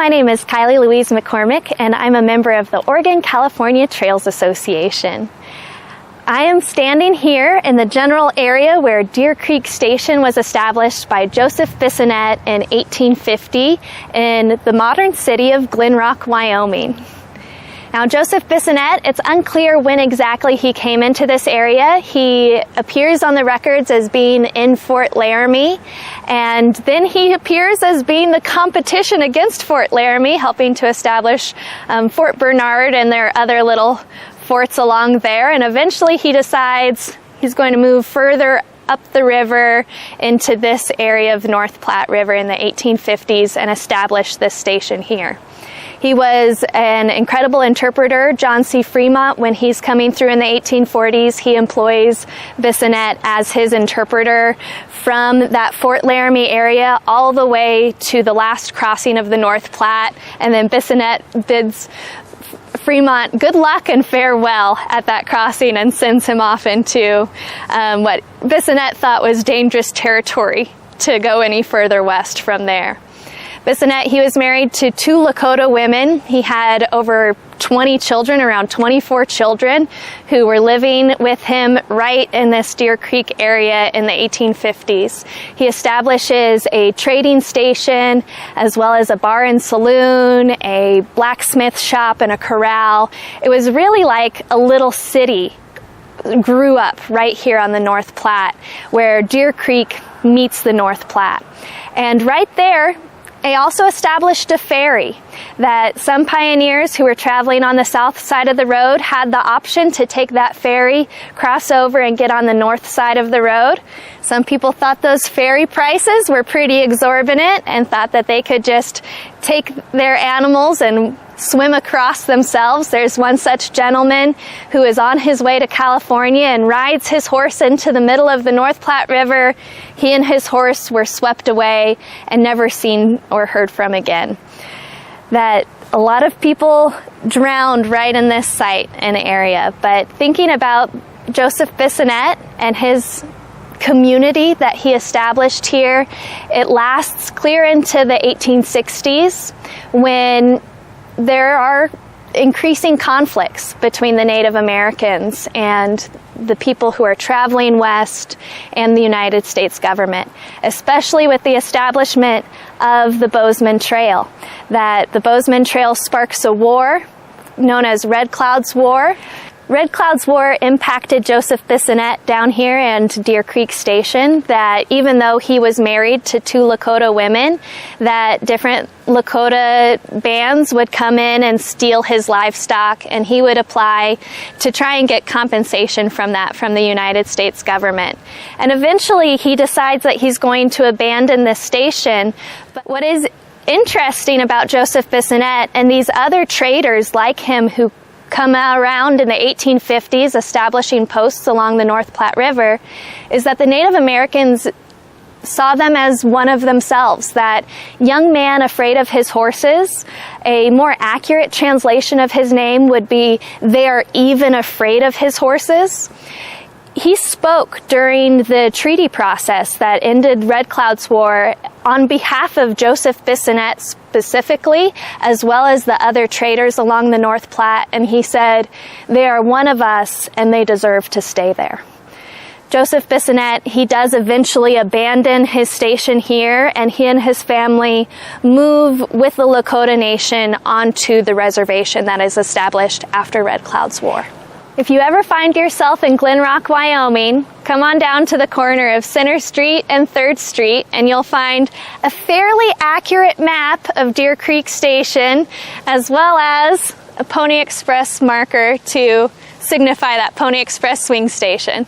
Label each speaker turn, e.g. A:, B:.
A: my name is Kylie Louise McCormick, and I'm a member of the Oregon-California Trails Association. I am standing here in the general area where Deer Creek Station was established by Joseph Bissonette in 1850 in the modern city of Glenrock, Wyoming. Now, Joseph Bissonette, it's unclear when exactly he came into this area. He appears on the records as being in Fort Laramie, and then he appears as being the competition against Fort Laramie, helping to establish Fort Bernard and their other little forts along there. And eventually he decides he's going to move further up the river into this area of the North Platte River in the 1850s and establish this station here. He was an incredible interpreter. John C. Fremont, when he's coming through in the 1840s, he employs Bissonette as his interpreter from that Fort Laramie area all the way to the last crossing of the North Platte. And then Bissonette bids Fremont good luck and farewell at that crossing and sends him off into what Bissonette thought was dangerous territory to go any further west from there. Bissonette, he was married to 2 Lakota women. He had over 20 children, around 24 children, who were living with him right in this Deer Creek area in the 1850s. He establishes a trading station, as well as a bar and saloon, a blacksmith shop, and a corral. It was really like a little city grew up right here on the North Platte, where Deer Creek meets the North Platte. And right there, they also established a ferry that some pioneers who were traveling on the south side of the road had the option to take that ferry, cross over, and get on the north side of the road. Some people thought those ferry prices were pretty exorbitant and thought that they could just take their animals and swim across themselves. There's one such gentleman who is on his way to California and rides his horse into the middle of the North Platte River. He and his horse were swept away and never seen or heard from again. That a lot of people drowned right in this site and area. But thinking about Joseph Bissonette and his community that he established here, it lasts clear into the 1860s when there are increasing conflicts between the Native Americans and the people who are traveling west and the United States government, especially with the establishment of the Bozeman Trail. That the Bozeman Trail sparks a war known as Red Cloud's War. Red Cloud's War impacted Joseph Bissonette down here and Deer Creek Station, that even though he was married to 2 Lakota women, that different Lakota bands would come in and steal his livestock, and he would apply to try and get compensation from that from the United States government. And eventually he decides that he's going to abandon this station. But what is interesting about Joseph Bissonette and these other traders like him who come around in the 1850s establishing posts along the North Platte River is that the Native Americans saw them as one of themselves. That young man afraid of his horses, a more accurate translation of his name would be, they are even afraid of his horses. He spoke during the treaty process that ended Red Cloud's War on behalf of Joseph Bissonette specifically, as well as the other traders along the North Platte, and he said, they are one of us and they deserve to stay there. Joseph Bissonette, he does eventually abandon his station here, and he and his family move with the Lakota Nation onto the reservation that is established after Red Cloud's War. If you ever find yourself in Glenrock, Wyoming, come on down to the corner of Center Street and 3rd Street, and you'll find a fairly accurate map of Deer Creek Station, as well as a Pony Express marker to signify that Pony Express swing station.